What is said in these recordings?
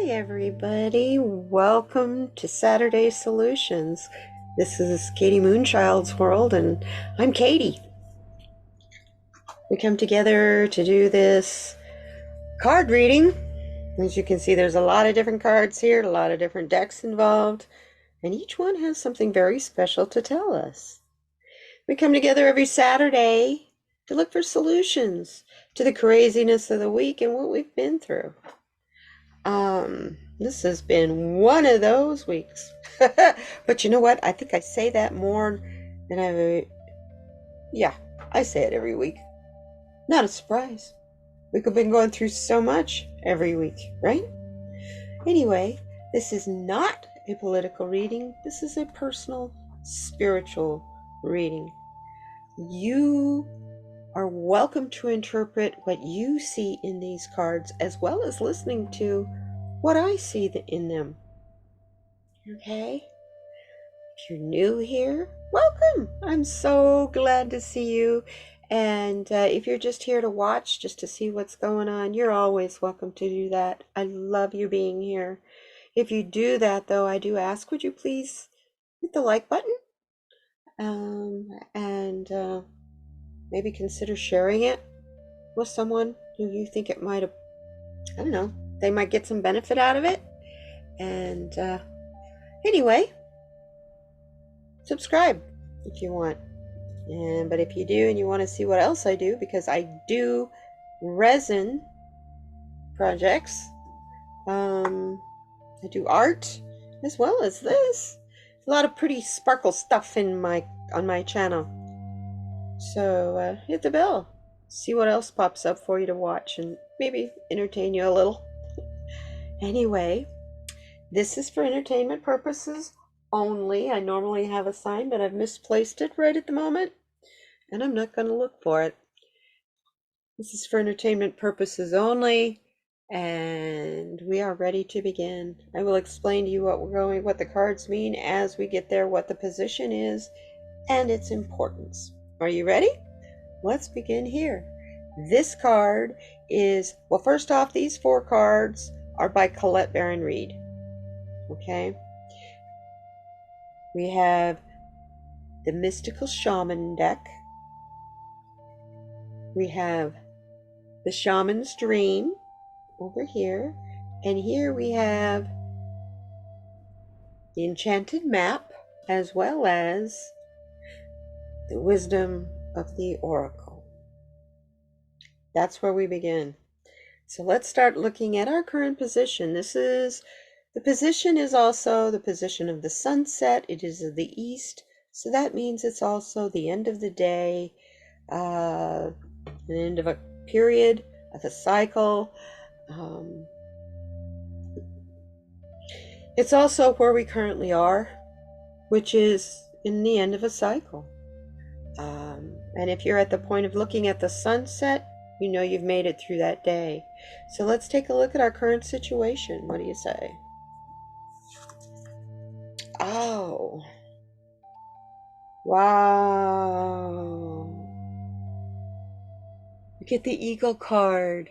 Hi everybody, welcome to Saturday Solutions. This is kdmoonchild's world and I'm Katie. We come together to do this card reading. As you can see, there's a lot of different cards here, a lot of different decks involved, and each one has something very special to tell us. We come together every Saturday to look for solutions to the craziness of the week and what we've been through. This has been one of those weeks. But you know what? I think I say that more than I say it every week. Not a surprise. We've been going through so much every week, right? Anyway, this is not a political reading. This is a personal, spiritual reading. You are welcome to interpret what you see in these cards as well as listening to what I see in them. Okay? If you're new here, welcome. I'm so glad to see you. And if you're just here to watch, just to see what's going on, you're always welcome to do that. I love you being here. If you do that, though, I do ask, would you please hit the like button? And maybe consider sharing it with someone who you think it might have, I don't know, they might get some benefit out of it. And anyway, subscribe if you want. But if you do and you want to see what else I do, because I do resin projects, I do art as well as this. A lot of pretty sparkle stuff on my channel. So hit the bell, see what else pops up for you to watch, and maybe entertain you a little. Anyway, this is for entertainment purposes only. I normally have a sign, but I've misplaced it right at the moment, and I'm not going to look for it. This is for entertainment purposes only, and we are ready to begin. I will explain to you what the cards mean as we get there, what the position is, and its importance. Are you ready? Let's begin here. This card is, well, first off, these 4 cards are by Colette Baron Reed. Okay? We have the Mystical Shaman deck. We have the Shaman's Dream over here. And here we have the Enchanted Map, as well as the Wisdom of the Oracle. That's where we begin. So let's start looking at our current position. The position is also the position of the sunset. It is of the east, so that means it's also the end of the day, the end of a period, of a cycle. It's also where we currently are, which is in the end of a cycle. And if you're at the point of looking at the sunset, you know you've made it through that day. So let's take a look at our current situation. What do you say? Oh, wow. Look at the Eagle card.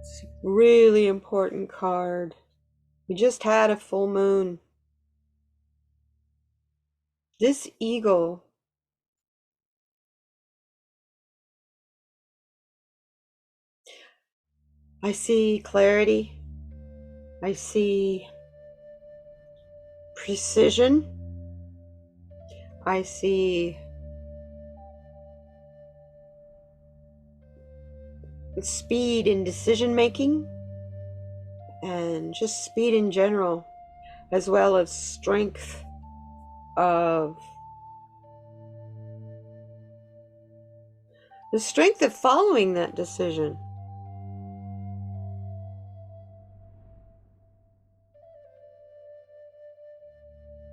It's a really important card. We just had a full moon. This eagle I see clarity. I see precision. I see speed in decision making, and just speed in general, as well as strength of following that decision.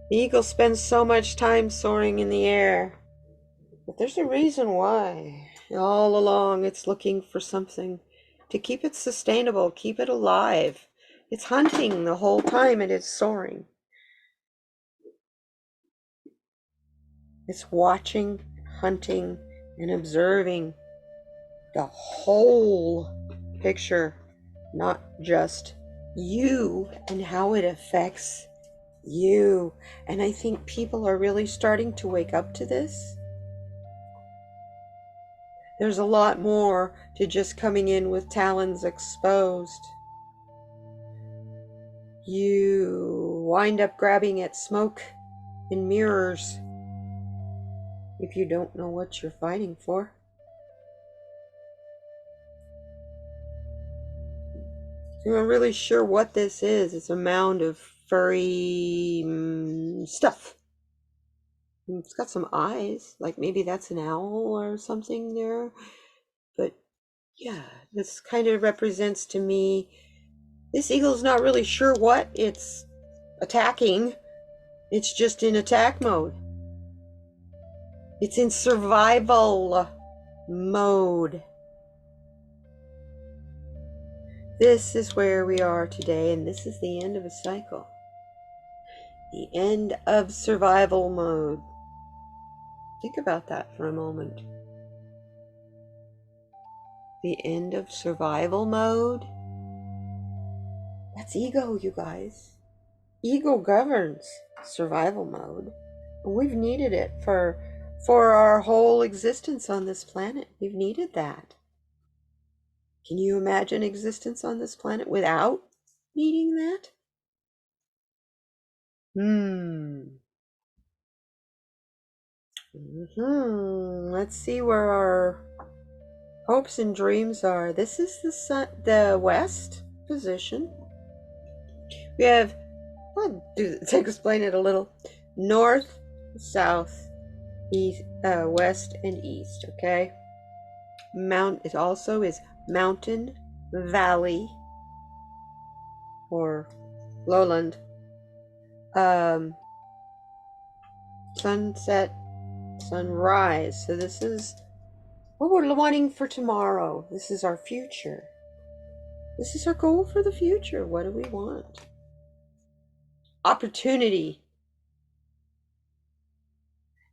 The eagle spends so much time soaring in the air, but there's a reason why. All along it's looking for something to keep it sustainable, keep it alive. It's hunting the whole time it is soaring. It's watching, hunting, and observing the whole picture, not just you and how it affects you. And I think people are really starting to wake up to this. There's a lot more to just coming in with talons exposed. You wind up grabbing at smoke and mirrors if you don't know what you're fighting for. I'm not really sure what this is. It's a mound of furry stuff. It's got some eyes, like maybe that's an owl or something there. But yeah, this kind of represents to me, this eagle's not really sure what it's attacking. It's just in attack mode. It's in survival mode. This is where we are today, and this is the end of a cycle. The end of survival mode. Think about that for a moment. The end of survival mode. That's ego, you guys. Ego governs survival mode. And we've needed it for our whole existence on this planet. We've needed that. Can you imagine existence on this planet without needing that? Let's see where our hopes and dreams are. This is the sun, the west position. We have, to explain it a little, north, south, east, west, and east. Okay. It also is mountain, valley, or lowland, sunset, sunrise. So this is what we're wanting for tomorrow. This is our future. This is our goal for the future. What do we want? Opportunity.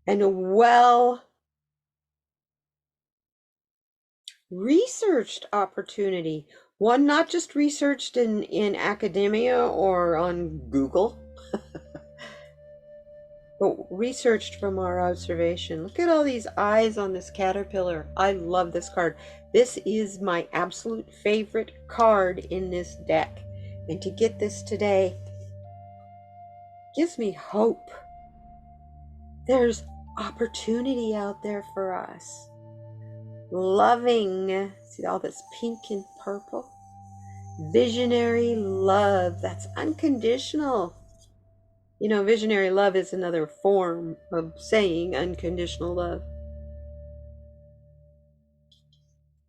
And a well-researched opportunity. One not just researched in academia or on Google, but researched from our observation. Look at all these eyes on this caterpillar. I love this card. This is my absolute favorite card in this deck. And to get this today gives me hope. There's opportunity out there for us. Loving, see all this pink and purple? Visionary love, that's unconditional. You know, visionary love is another form of saying unconditional love.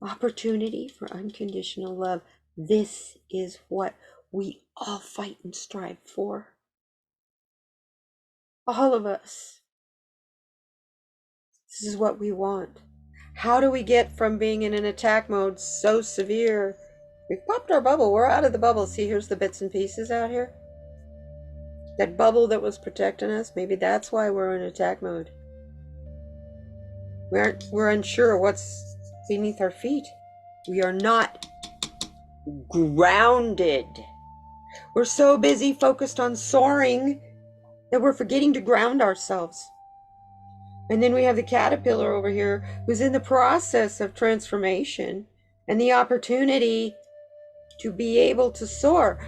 Opportunity for unconditional love. This is what we all fight and strive for. All of us. This is what we want. How do we get from being in an attack mode so severe? We've popped our bubble. We're out of the bubble. See, here's the bits and pieces out here. That bubble that was protecting us, maybe that's why we're in attack mode. We're unsure what's beneath our feet. We are not grounded. We're so busy focused on soaring that we're forgetting to ground ourselves. And then we have the caterpillar over here who's in the process of transformation and the opportunity to be able to soar.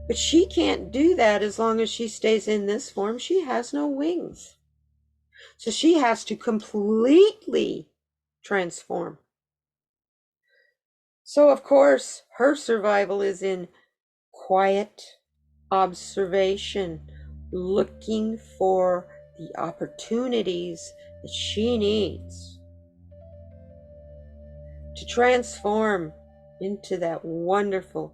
But she can't do that as long as she stays in this form. She has no wings. So she has to completely transform. So of course, her survival is in quiet observation, looking for the opportunities that she needs to transform into that wonderful,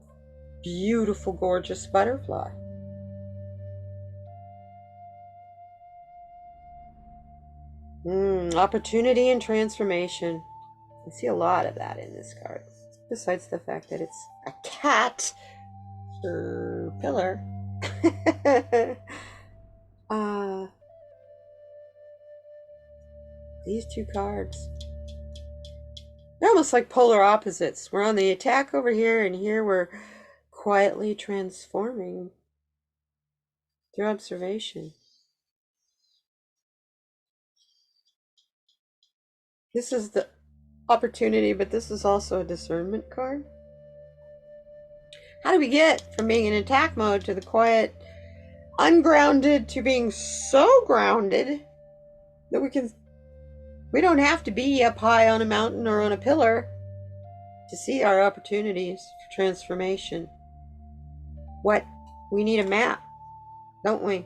beautiful, gorgeous butterfly. Opportunity and transformation. I see a lot of that in this card. Besides the fact that it's a cat pillar. These two cards. They're almost like polar opposites. We're on the attack over here, and here we're quietly transforming through observation. This is the opportunity, but this is also a discernment card. How do we get from being in attack mode to the quiet, ungrounded, to being so grounded that we don't have to be up high on a mountain or on a pillar to see our opportunities for transformation? We need a map, don't we?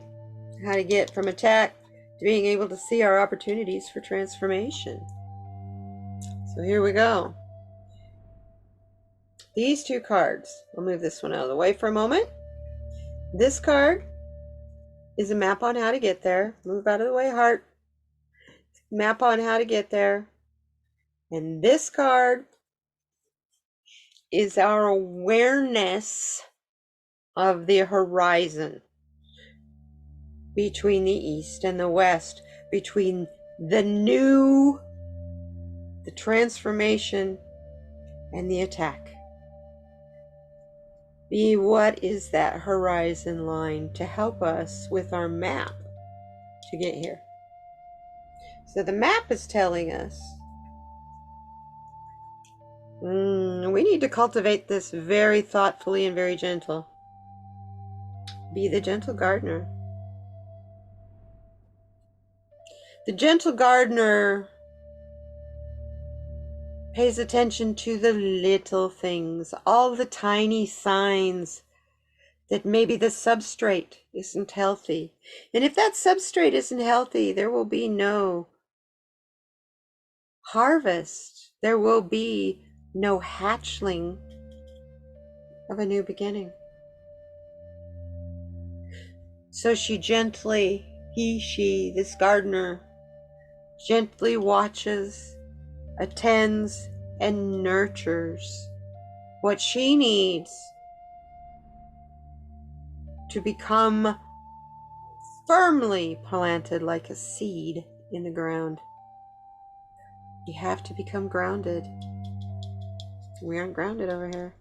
How to get from attack to being able to see our opportunities for transformation. So here we go. These two cards, I'll move this one out of the way for a moment. This card is a map on how to get there. Move out of the way, heart. Map on how to get there. And this card is our awareness of the horizon between the east and the west, between the new, the transformation, and the attack. Be what is that horizon line to help us with our map to get here. So the map is telling us we need to cultivate this very thoughtfully and very gentle. Be the gentle gardener. The gentle gardener pays attention to the little things, all the tiny signs that maybe the substrate isn't healthy. And if that substrate isn't healthy, there will be no harvest. There will be no hatchling of a new beginning. So she this gardener, gently watches, attends, and nurtures what she needs to become firmly planted like a seed in the ground. You have to become grounded. We aren't grounded over here.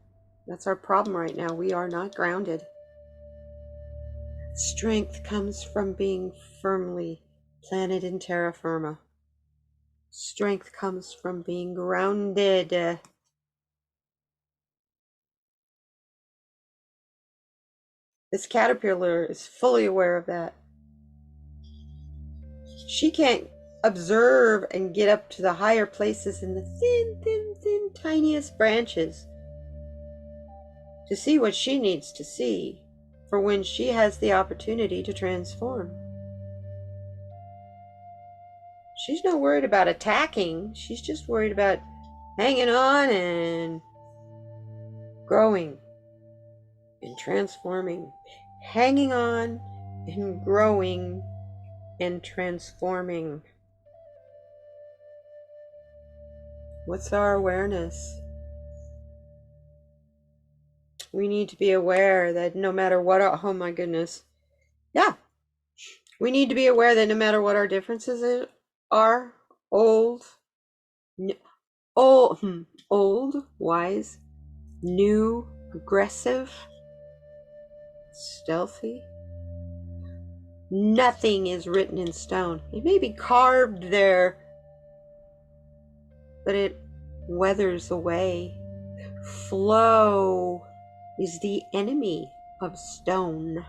That's our problem right now. We are not grounded. Strength comes from being firmly planted in terra firma. Strength comes from being grounded. This caterpillar is fully aware of that. She can't observe and get up to the higher places in the thin, tiniest branches to see what she needs to see for when she has the opportunity to transform. She's not worried about attacking. She's just worried about hanging on and growing and transforming. Hanging on and growing and transforming. What's our awareness? We need to be aware that no matter what oh my goodness. Yeah. We need to be aware that no matter what our differences are, old, wise, new, aggressive, stealthy, nothing is written in stone. It may be carved there, but it weathers away. Flow is the enemy of stone.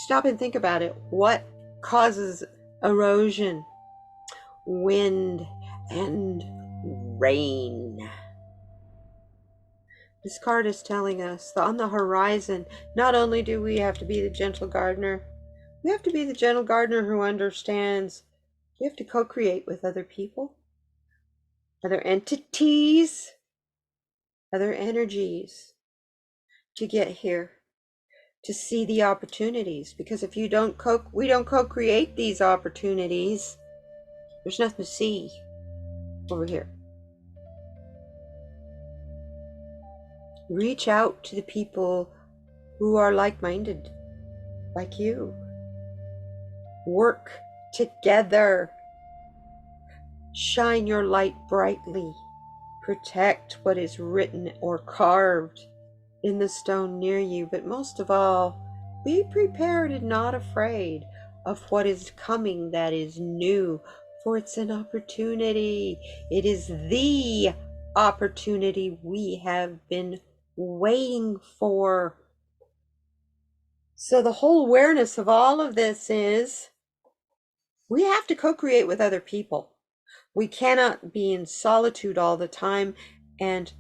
Stop and think about it. What causes erosion? Wind and rain. This card is telling us that on the horizon, not only do we have to be the gentle gardener, we have to be the gentle gardener who understands we have to co-create with other people, other entities, other energies to get here, to see the opportunities. Because if we don't co-create these opportunities, there's nothing to see over here. Reach out to the people who are like-minded, like you. Work together. Shine your light brightly. Protect what is written or carved in the stone near you, but most of all, be prepared and not afraid of what is coming that is new, for it's an opportunity. It is the opportunity we have been waiting for. So the whole awareness of all of this is we have to co-create with other people. We cannot be in solitude all the time, and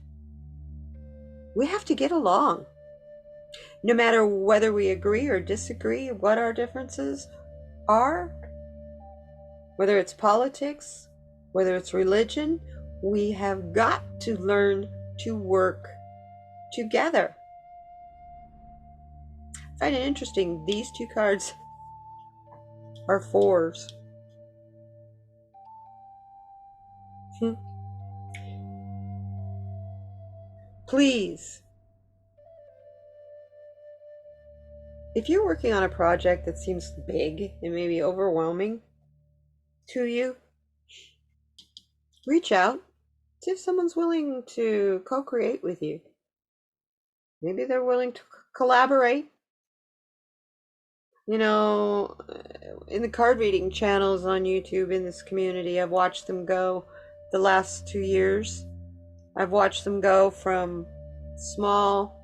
we have to get along. No matter whether we agree or disagree, what our differences are, whether it's politics, whether it's religion, we have got to learn to work together. I find it interesting, these two cards are fours. Please, if you're working on a project that seems big and maybe overwhelming to you, reach out. See if someone's willing to co-create with you. Maybe they're willing to collaborate. You know, in the card reading channels on YouTube in this community, I've watched them go the last 2 years. I've watched them go from small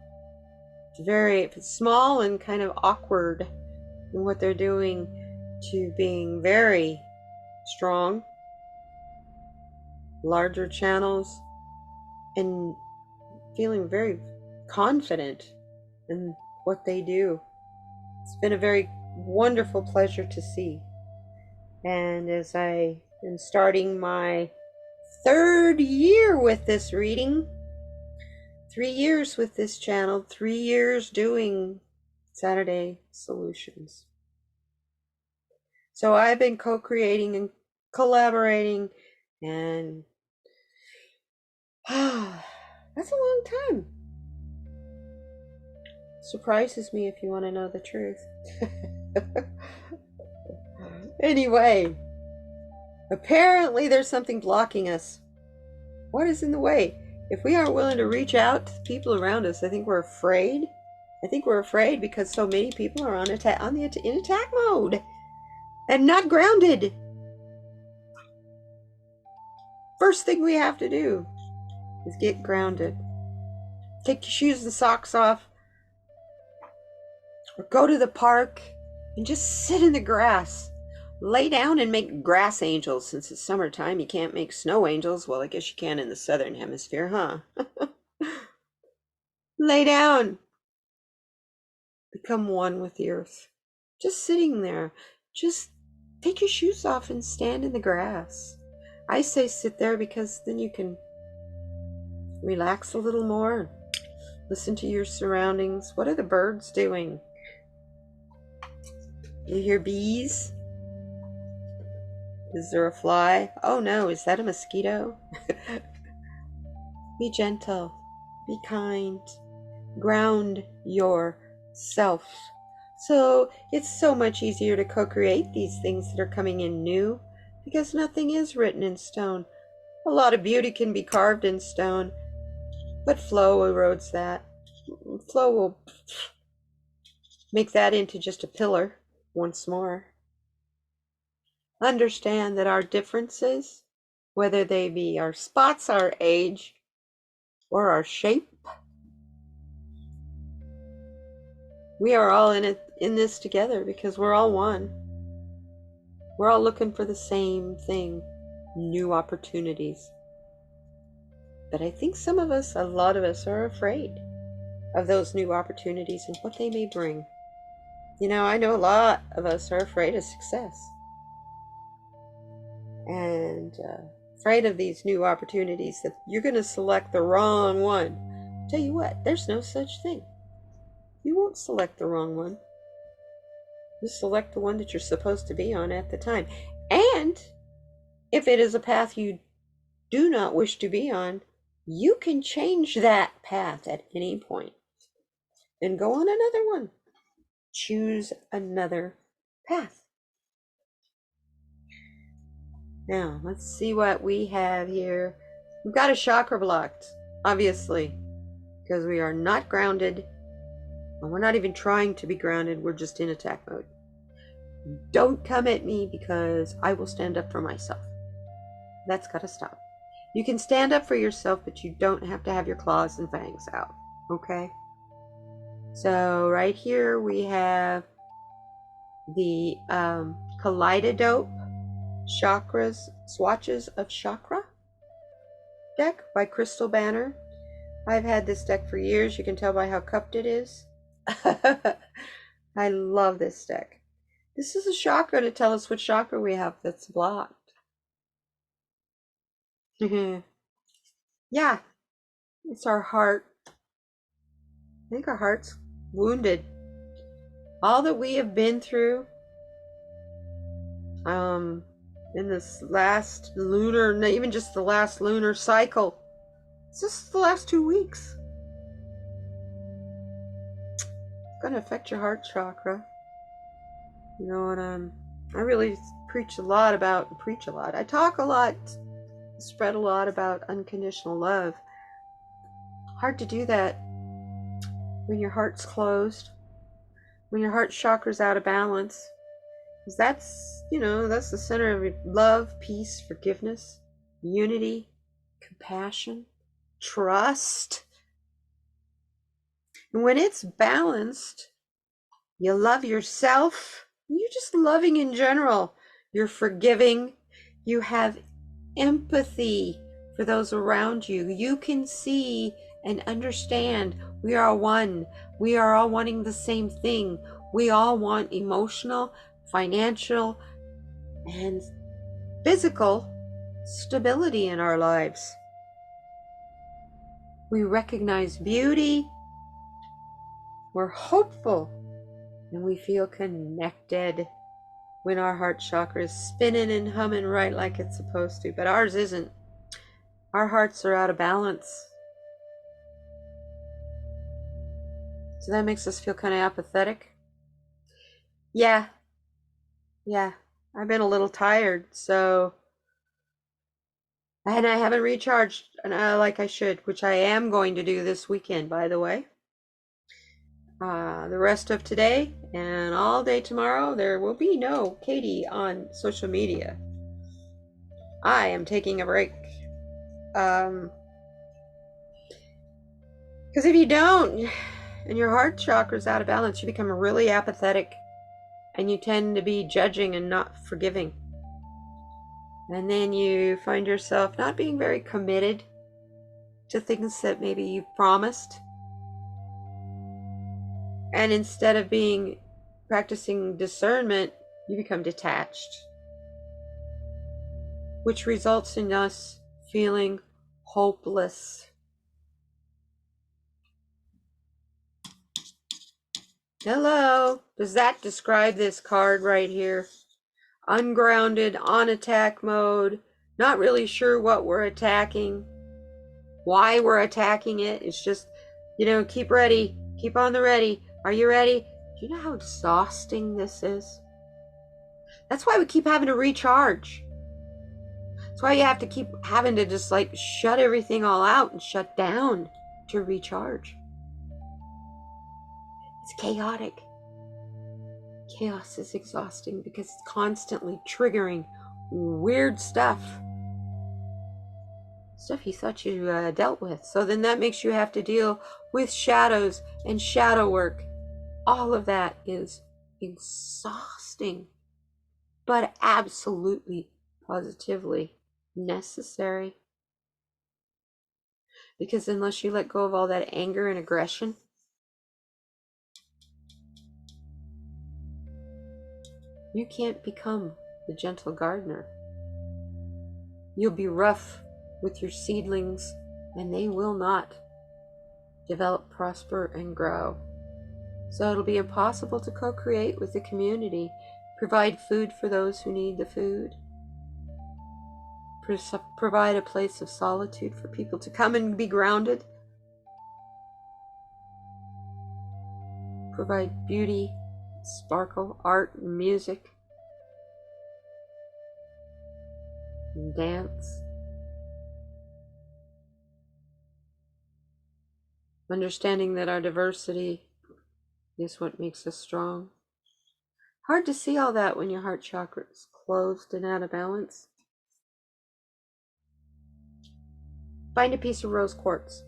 to very small and kind of awkward in what they're doing to being very strong, larger channels, and feeling very confident in what they do. It's been a very wonderful pleasure to see. And as I am starting my 3rd year with this reading, 3 years with this channel, 3 years doing Saturday Solutions. So I've been co-creating and collaborating, and that's a long time. Surprises me if you want to know the truth. Anyway, apparently there's something blocking us. What is in the way? If we aren't willing to reach out to the people around us, I think we're afraid. I think we're afraid because so many people are in attack mode and not grounded. First thing we have to do is get grounded. Take your shoes and socks off, or go to the park and just sit in the grass. Lay down and make grass angels. Since it's summertime, you can't make snow angels. Well, I guess you can in the southern hemisphere, huh? Lay down. Become one with the earth. Just sitting there. Just take your shoes off and stand in the grass. I say sit there because then you can relax a little more. Listen to your surroundings. What are the birds doing? You hear bees? Is there a fly? Oh no, is that a mosquito? Be gentle. Be kind. Ground yourself. So it's so much easier to co-create these things that are coming in new because nothing is written in stone. A lot of beauty can be carved in stone, but flow erodes that. Flow will make that into just a pillar once more. Understand that our differences, whether they be our spots, our age, or our shape, we are all in this together because we're all one. We're all looking for the same thing, new opportunities. But I think some of us, a lot of us, are afraid of those new opportunities and what they may bring. You know, I know a lot of us are afraid of success. And afraid of these new opportunities, that you're going to select the wrong one. Tell you what, there's no such thing. You won't select the wrong one. You select the one that you're supposed to be on at the time. And if it is a path you do not wish to be on, you can change that path at any point and go on another one. Choose another path. Now, let's see what we have here. We've got a chakra blocked, obviously, because we are not grounded. And we're not even trying to be grounded. We're just in attack mode. Don't come at me because I will stand up for myself. That's got to stop. You can stand up for yourself, but you don't have to have your claws and fangs out. Okay? So right here we have the Kaleidodope Chakras, Swatches of Chakra deck by Crystal Banner. I've had this deck for years. You can tell by how cupped it is. I love this deck. This is a chakra to tell us which chakra we have that's blocked. Yeah, it's our heart. I think our heart's wounded. All that we have been through in this last lunar, even just the last lunar cycle. It's just the last 2 weeks. It's going to affect your heart chakra. You know, and I really preach a lot. I talk a lot, spread a lot about unconditional love. Hard to do that when your heart's closed, when your heart chakra's out of balance. Because that's the center of love, peace, forgiveness, unity, compassion, trust. And when it's balanced, you love yourself. You're just loving in general. You're forgiving. You have empathy for those around you. You can see and understand we are one. We are all wanting the same thing. We all want emotional, financial, and physical stability in our lives. We recognize beauty. We're hopeful. And we feel connected when our heart chakra is spinning and humming right like it's supposed to. But ours isn't. Our hearts are out of balance. So that makes us feel kind of apathetic. Yeah. I've been a little tired, and I haven't recharged like I should, which I am going to do this weekend, by the way. The rest of today and all day tomorrow, there will be no Katie on social media. I am taking a break. Because if you don't, and your heart chakra's out of balance, you become really apathetic. And you tend to be judging and not forgiving. And then you find yourself not being very committed to things that maybe you've promised. And instead of practicing discernment, you become detached, which results in us feeling hopeless. Hello. Does that describe this card right here? Ungrounded, on attack mode, not really sure what we're attacking, why we're attacking it. It's just, keep ready, keep on the ready. Are you ready? Do you know how exhausting this is? That's why we keep having to recharge. That's why you have to keep having to just shut everything all out and shut down to recharge. It's chaotic. Chaos is exhausting because it's constantly triggering weird stuff you thought you dealt with. So then that makes you have to deal with shadows and shadow work. All of that is exhausting, but absolutely, positively necessary. Because unless you let go of all that anger and aggression, you can't become the gentle gardener. You'll be rough with your seedlings, and they will not develop, prosper, and grow. So it'll be impossible to co-create with the community, provide food for those who need the food, provide a place of solitude for people to come and be grounded, provide beauty, sparkle, art, music. and dance. Understanding that our diversity is what makes us strong. Hard to see all that when your heart chakra is closed and out of balance. Find a piece of rose quartz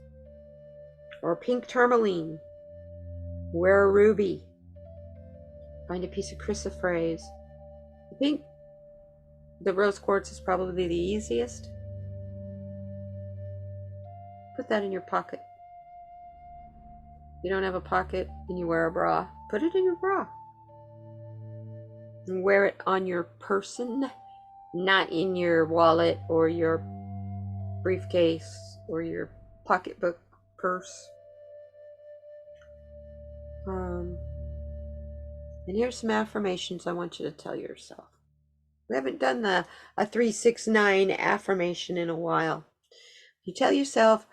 or pink tourmaline. Wear a ruby. Find a piece of chrysoprase. The rose quartz is probably the easiest. Put that in your pocket. If you don't have a pocket and you wear a bra, put it in your bra. And wear it on your person, not in your wallet or your briefcase or your pocketbook purse. And here's some affirmations I want you to tell yourself. We haven't done a 369 affirmation in a while. You tell yourself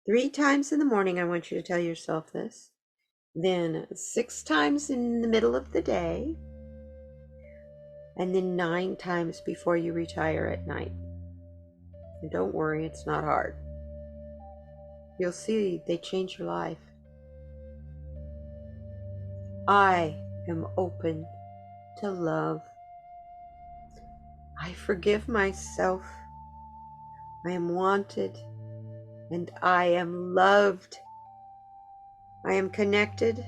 3 times in the morning. I want you to tell yourself this. Then 6 times in the middle of the day. And then 9 times before you retire at night. And don't worry, it's not hard. You'll see they change your life. I am open to love. I forgive myself. I am wanted and I am loved. I am connected.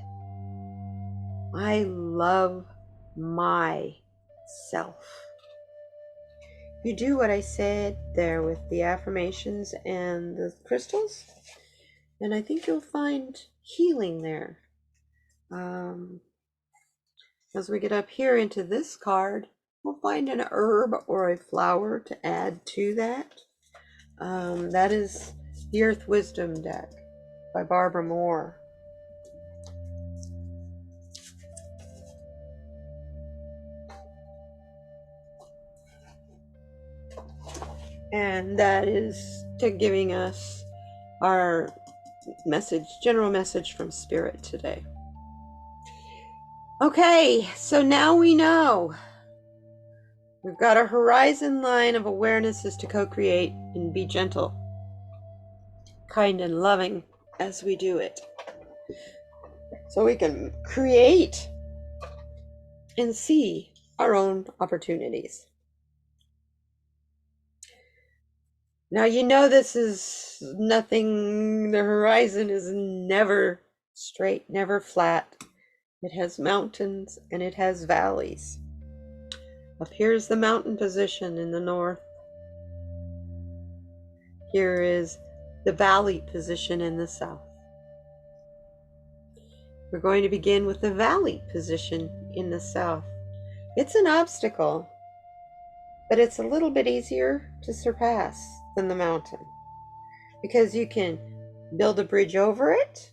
I love myself. You do what I said there with the affirmations and the crystals, and I think you'll find healing there. As we get up here into this card, we'll find an herb or a flower to add to that. That is the Earth Wisdom deck by Barbara Moore. And that is giving us our message, general message from Spirit today. Okay, so now we know. We've got a horizon line of awarenesses to co-create and be gentle, kind and loving as we do it. So we can create and see our own opportunities. Now you know this is nothing, the horizon is never straight, never flat. It has mountains and it has valleys. Up here is the mountain position in the north. Here is the valley position in the south. We're going to begin with the valley position in the south. It's an obstacle, but it's a little bit easier to surpass than the mountain because you can build a bridge over it.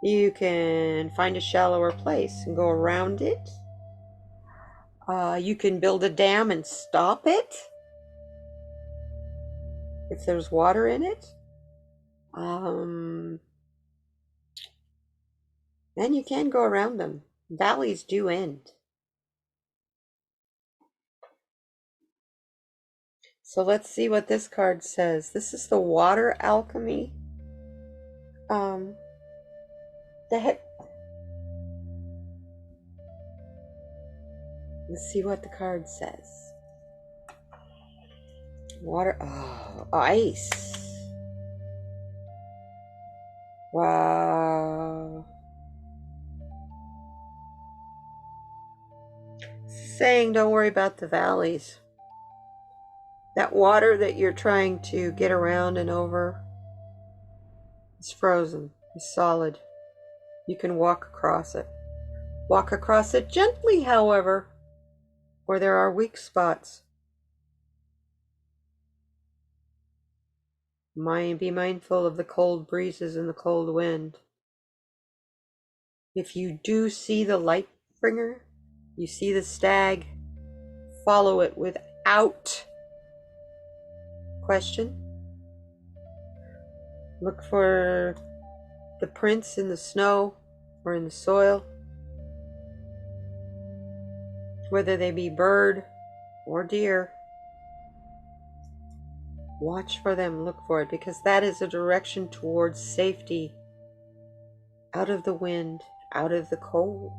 You can find a shallower place and go around it. You can build a dam and stop it if there's water in it. And you can go around them. Valleys do end. So let's see what this card says. This is the water alchemy. Let's see what the card says. Water, ice. Wow. It's saying don't worry about the valleys. That water that you're trying to get around and over is frozen, it's solid. You can walk across it. Walk across it gently, however, where there are weak spots. Be mindful of the cold breezes and the cold wind. If you do see the light bringer, you see the stag, follow it without question. Look for the prints in the snow or in the soil, whether they be bird or deer. Watch for them, look for it, because that is a direction towards safety. Out of the wind, out of the cold.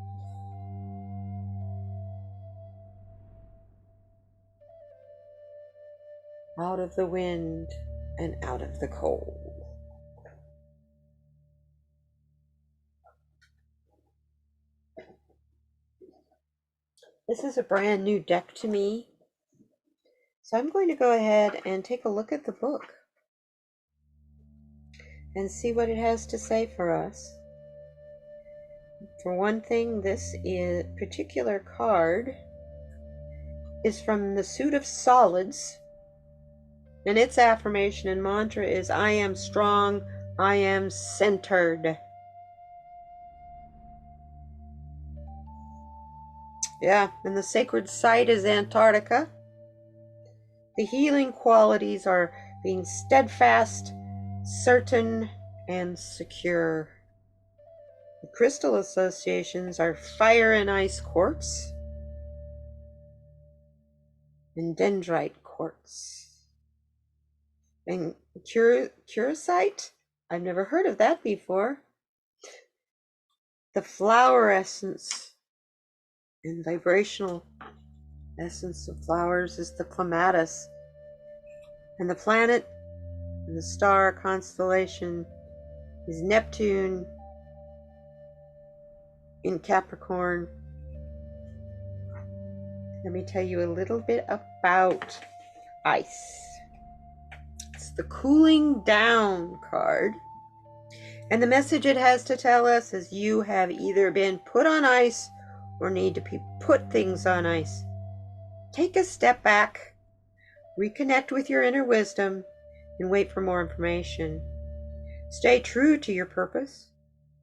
Out of the wind and out of the cold. This is a brand new deck to me. So I'm going to go ahead and take a look at the book and see what it has to say for us. For one thing, this particular card is from the Suit of Solids, and its affirmation and mantra is, I am strong, I am centered. Yeah, and the sacred site is Antarctica. The healing qualities are being steadfast, certain, and secure. The crystal associations are fire and ice quartz and dendrite quartz. And curacite? I've never heard of that before. The flower essence and vibrational essence of flowers is the clematis. And the planet and the star constellation is Neptune in Capricorn. Let me tell you a little bit about ice. It's the cooling down card. And the message it has to tell us is you have either been put on ice or need to put things on ice. Take a step back, reconnect with your inner wisdom, and wait for more information. Stay true to your purpose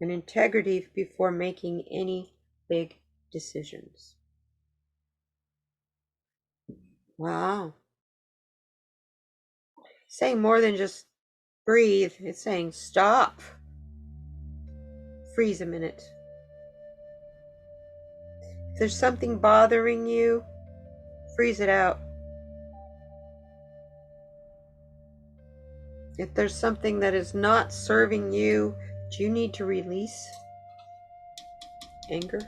and integrity before making any big decisions. Wow. Saying more than just breathe. It's saying stop. Freeze a minute. If there's something bothering you, freeze it out. If there's something that is not serving you, do you need to release anger?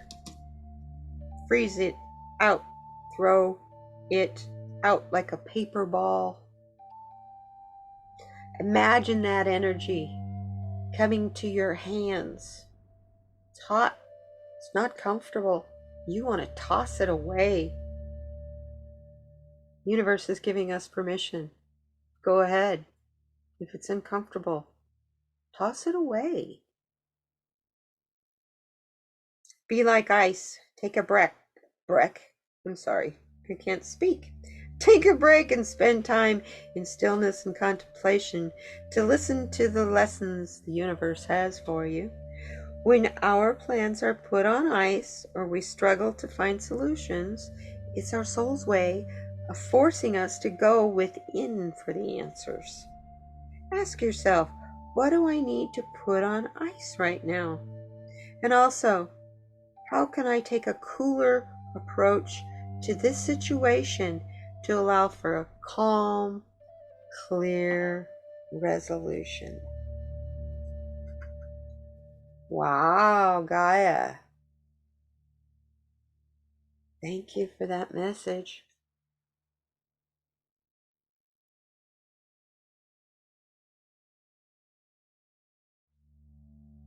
Freeze it out. Throw it out like a paper ball. Imagine that energy coming to your hands. It's hot. It's not comfortable. You want to toss it away. The universe is giving us permission. Go ahead. If it's uncomfortable, toss it away. Be like ice. Take a break. I'm sorry, I can't speak. Take a break and spend time in stillness and contemplation to listen to the lessons the universe has for you. When our plans are put on ice or we struggle to find solutions, it's our soul's way of forcing us to go within for the answers. Ask yourself, what do I need to put on ice right now? And also, how can I take a cooler approach to this situation to allow for a calm, clear resolution? Wow, Gaia. Thank you for that message.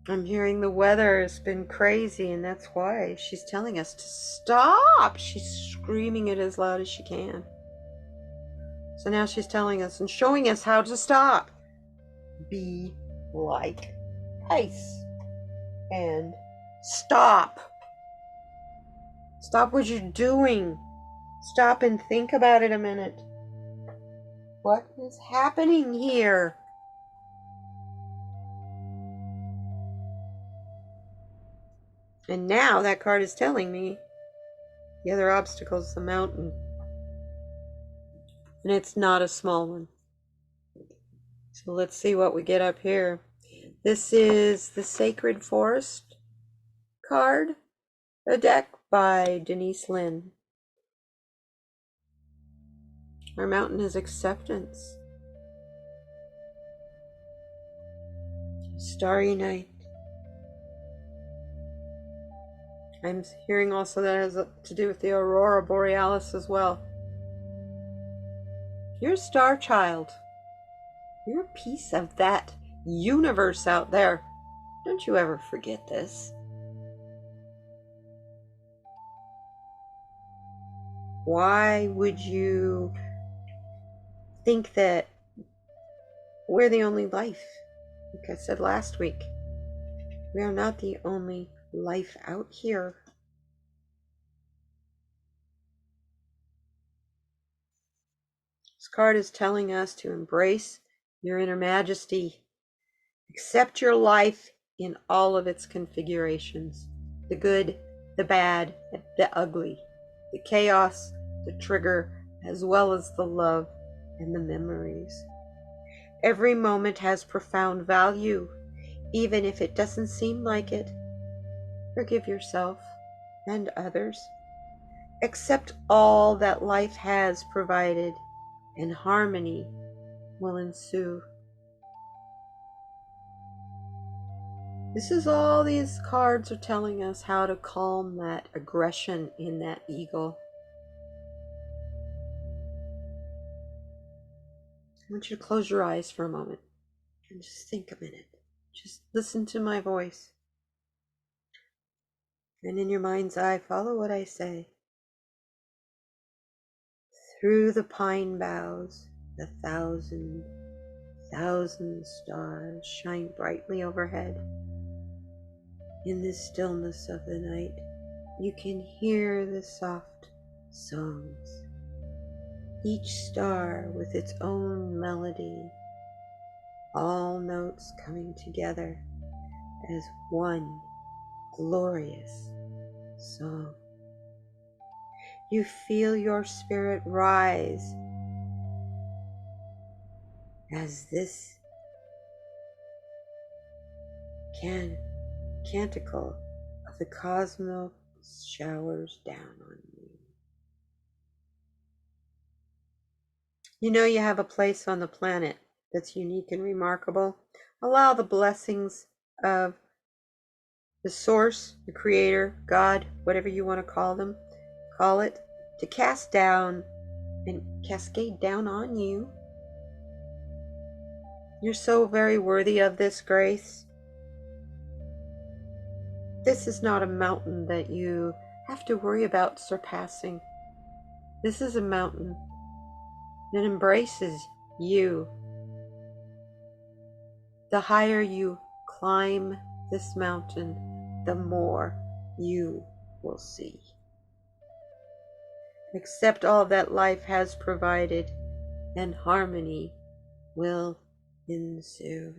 I'm hearing the weather has been crazy, and that's why she's telling us to stop. She's screaming it as loud as she can. So now she's telling us and showing us how to stop. Be like ice. And stop. Stop what you're doing. Stop and think about it a minute. What is happening here? And now that card is telling me the other obstacle is the mountain. And it's not a small one. So let's see what we get up here. This is the Sacred Forest card, a deck by Denise Lynn. Our mountain is acceptance. Starry night. I'm hearing also that has to do with the aurora borealis as well. You're a star child. You're a piece of that universe out there. Don't you ever forget this. Why would you think that we're the only life? Like I said last week, we are not the only life out here. This card is telling us to embrace your inner majesty. Accept your life in all of its configurations. The good, the bad, the ugly, the chaos, the trigger, as well as the love and the memories. Every moment has profound value, even if it doesn't seem like it. Forgive yourself and others. Accept all that life has provided, and harmony will ensue. This is all these cards are telling us, how to calm that aggression in that ego. I want you to close your eyes for a moment and just think a minute. Just listen to my voice. And in your mind's eye, follow what I say. Through the pine boughs, the thousand stars shine brightly overhead. In the stillness of the night, you can hear the soft songs, each star with its own melody, all notes coming together as one glorious song. You feel your spirit rise as this canticle of the cosmos showers down on you. You know you have a place on the planet that's unique and remarkable. Allow the blessings of the source, the creator, God, whatever you want to call it, to cast down and cascade down on you. You're so very worthy of this grace. This is not a mountain that you have to worry about surpassing. This is a mountain that embraces you. The higher you climb this mountain, the more you will see. Accept all that life has provided, and harmony will ensue.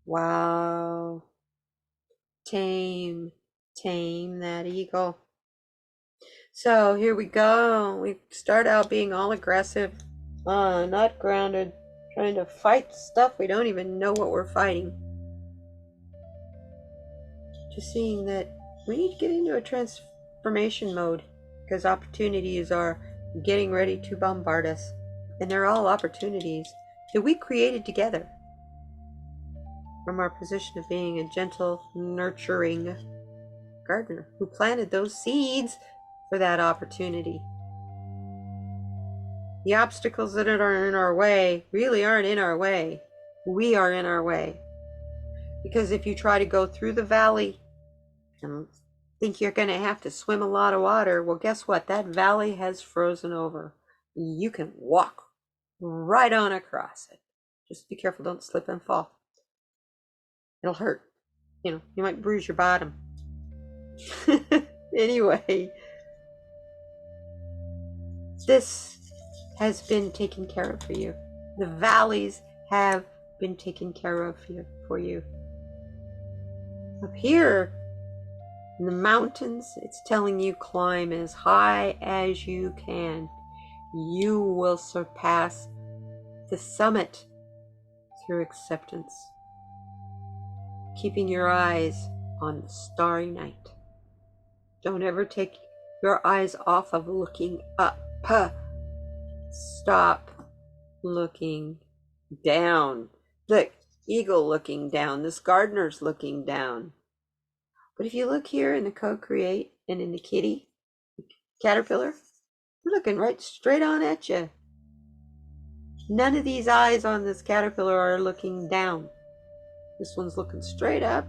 Wow. Tame that ego. So here we go. We start out being all aggressive, not grounded, trying to fight stuff we don't even know what we're fighting. Just seeing that we need to get into a transformation mode, because opportunities are getting ready to bombard us. And they're all opportunities that we created together from our position of being a gentle, nurturing gardener who planted those seeds for that opportunity. The obstacles that are in our way really aren't in our way. We are in our way. Because if you try to go through the valley and think you're going to have to swim a lot of water, well, guess what? That valley has frozen over. You can walk right on across it. Just be careful, don't slip and fall. It'll hurt. You might bruise your bottom. Anyway, this has been taken care of for you. The valleys have been taken care of for you. Up here in the mountains, it's telling you climb as high as you can. You will surpass the summit through acceptance, keeping your eyes on the starry night. Don't ever take your eyes off of looking up. Stop looking down. Look, eagle looking down. This gardener's looking down. But if you look here in the co-create and in the kitty, caterpillar, they're looking right straight on at you. None of these eyes on this caterpillar are looking down. This one's looking straight up.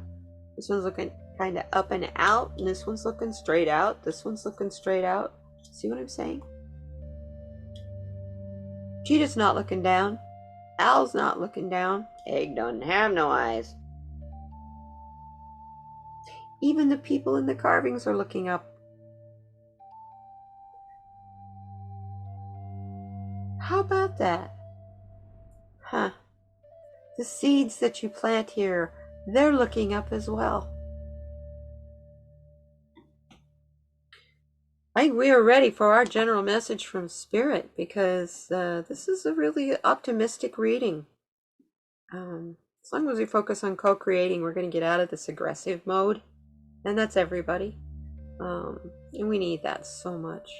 This one's looking kind of up and out. And this one's looking straight out. This one's looking straight out. See what I'm saying? Cheetah's not looking down. Owl's not looking down. Egg doesn't have no eyes. Even the people in the carvings are looking up. How about that? Huh. The seeds that you plant here, they're looking up as well. I think we are ready for our general message from Spirit, because this is a really optimistic reading. As long as we focus on co-creating, we're going to get out of this aggressive mode. And that's everybody. And we need that so much.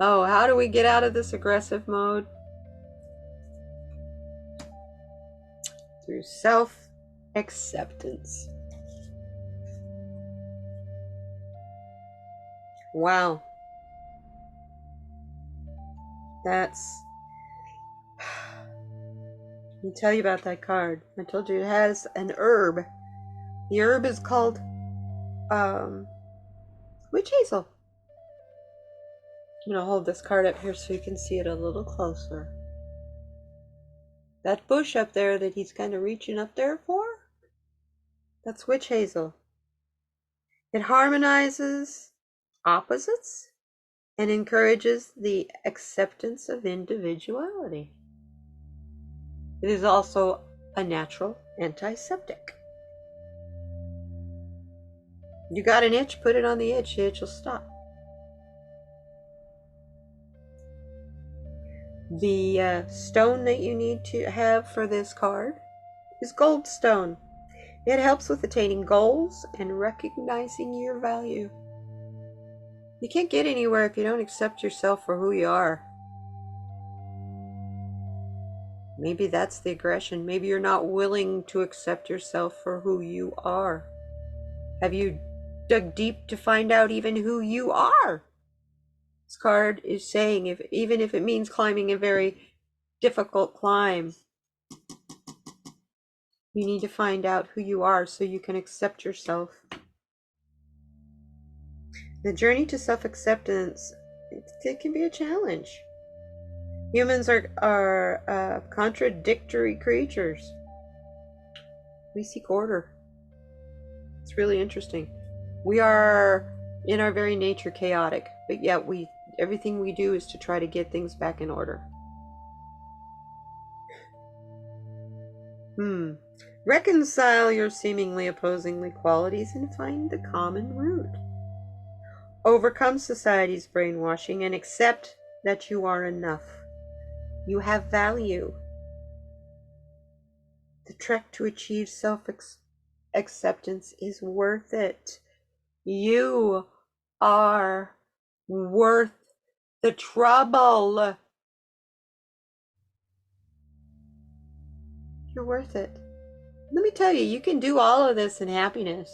Oh, how do we get out of this aggressive mode? Through self-acceptance. Wow. Let me tell you about that card. I told you it has an herb. The herb is called witch hazel. I'm going to hold this card up here so you can see it a little closer. That bush up there that he's kind of reaching up there for, that's witch hazel. It harmonizes opposites and encourages the acceptance of individuality. It is also a natural antiseptic. You got an itch, put it on the itch will stop. The stone that you need to have for this card is gold stone. It helps with attaining goals and recognizing your value. You can't get anywhere if you don't accept yourself for who you are. Maybe that's the aggression. Maybe you're not willing to accept yourself for who you are. Have you dug deep to find out even who you are? This card is saying, even if it means climbing a very difficult climb, you need to find out who you are so you can accept yourself. The journey to self-acceptance, it can be a challenge. Humans are contradictory creatures. We seek order. It's really interesting. We are in our very nature chaotic, but yet everything we do is to try to get things back in order. Reconcile your seemingly opposing qualities and find the common root. Overcome society's brainwashing and accept that you are enough. You have value. The trek to achieve self-acceptance is worth it. You are worth the trouble. You're worth it. Let me tell you, you can do all of this in happiness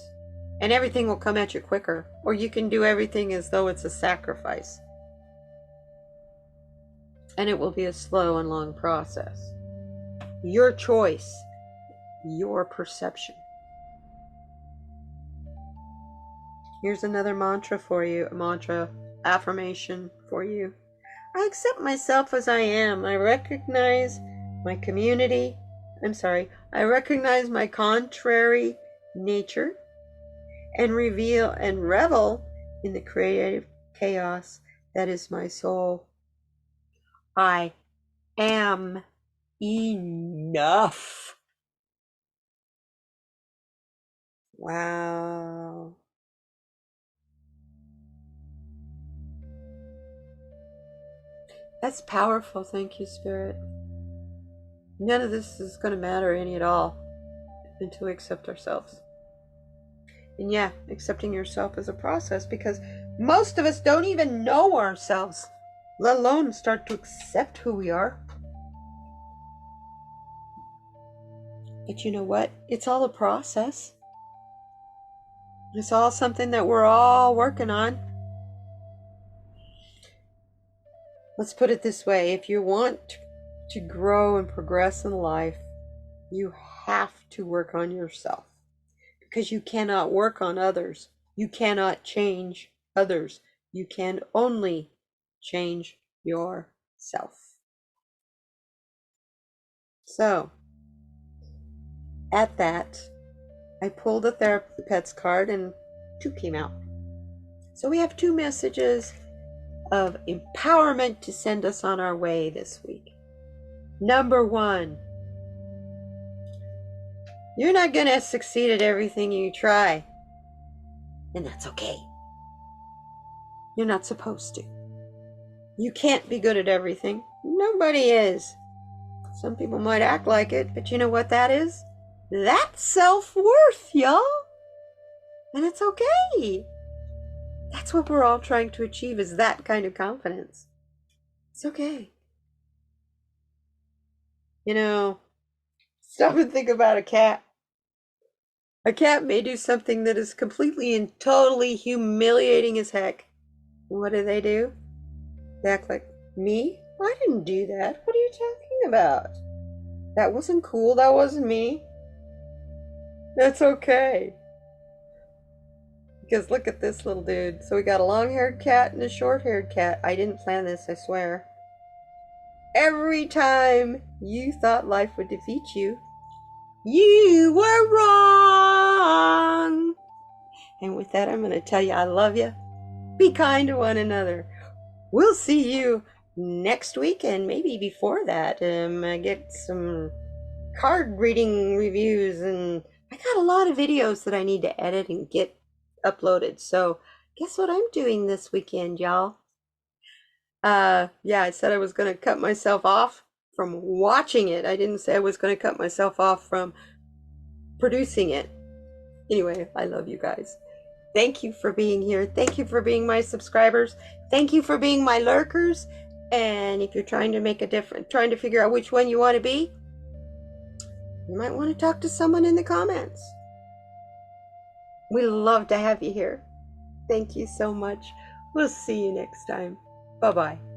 and everything will come at you quicker. Or you can do everything as though it's a sacrifice. And it will be a slow and long process. Your choice, your perception. Here's another mantra for you, a mantra affirmation for you. I accept myself as I am. I recognize my community. I recognize my contrary nature and revel in the creative chaos that is my soul. I am enough. Wow. That's powerful. Thank you, Spirit. None of this is going to matter any at all until we accept ourselves. And yeah, accepting yourself is a process, because Most of us don't even know ourselves, let alone start to accept who we are. But you know what? It's all a process. It's all something that we're all working on. Let's put it this way. If you want to grow and progress in life, you have to work on yourself, because you cannot work on others. You cannot change others. You can only change yourself. So, at that, I pulled a Therapy Pets card and 2 came out. So we have 2 messages of empowerment to send us on our way this week. Number 1, you're not going to succeed at everything you try, and that's okay. You're not supposed to. You can't be good at everything. Nobody is. Some people might act like it, but you know what that is? That's self-worth, y'all. And it's okay. That's what we're all trying to achieve, is that kind of confidence. It's okay. You know, stop and think about a cat. A cat may do something that is completely and totally humiliating as heck. And what do? They act like, me? I didn't do that. What are you talking about? That wasn't cool. That wasn't me. That's okay. Because look at this little dude. So we got a long-haired cat and a short-haired cat. I didn't plan this, I swear. Every time you thought life would defeat you, you were wrong. And with that, I'm going to tell you I love you. Be kind to one another. We'll see you next week, and maybe before that, I get some card reading reviews, and I got a lot of videos that I need to edit and get uploaded. So guess what I'm doing this weekend, y'all? Yeah, I said I was going to cut myself off from watching it. I didn't say I was going to cut myself off from producing it. Anyway, I love you guys. Thank you for being here. Thank you for being my subscribers. Thank you for being my lurkers. And if you're trying to make a difference, trying to figure out which one you want to be, you might want to talk to someone in the comments. We love to have you here. Thank you so much. We'll see you next time. Bye-bye.